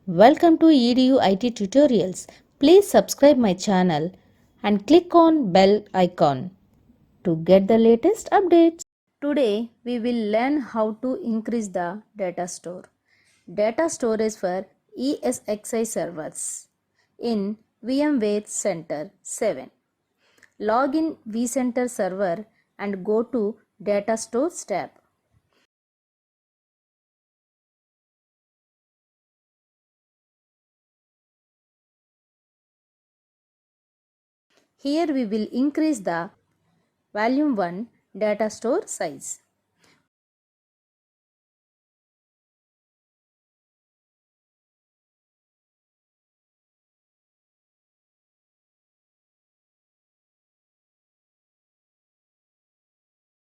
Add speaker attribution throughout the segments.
Speaker 1: Welcome to EDU IT Tutorials. Please subscribe my channel and click on bell icon to get the latest updates. Today we will learn how to increase the data store. Data storage for ESXi servers in VMware7 7. Log in vCenter server and go to Datastore tab. Here we will increase the volume 1 data store size.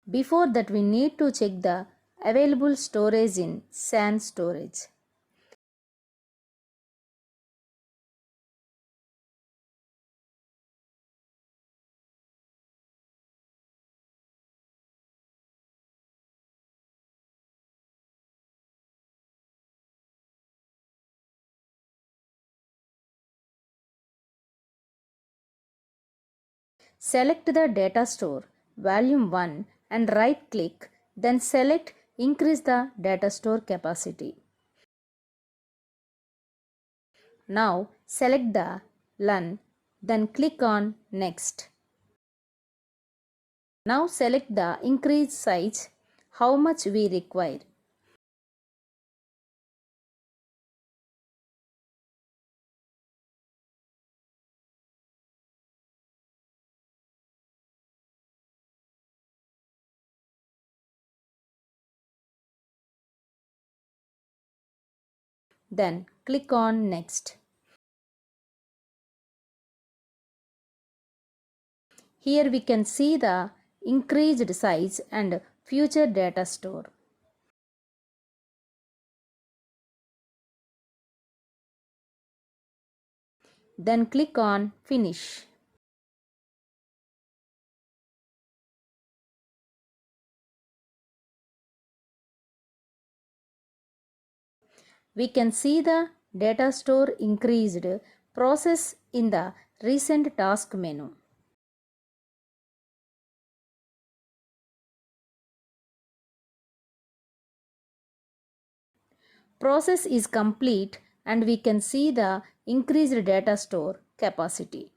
Speaker 1: Before that we need to check the available storage in SAN storage. Select the data store volume 1 and right click, then select increase the data store capacity. Now select the LUN, then click on next. Now select the increase size, how much we require. Then click on next. Here we can see the increased size and future data store. Then click on finish. We can see the data store increased process in the recent task menu. Process is complete and we can see the increased data store capacity.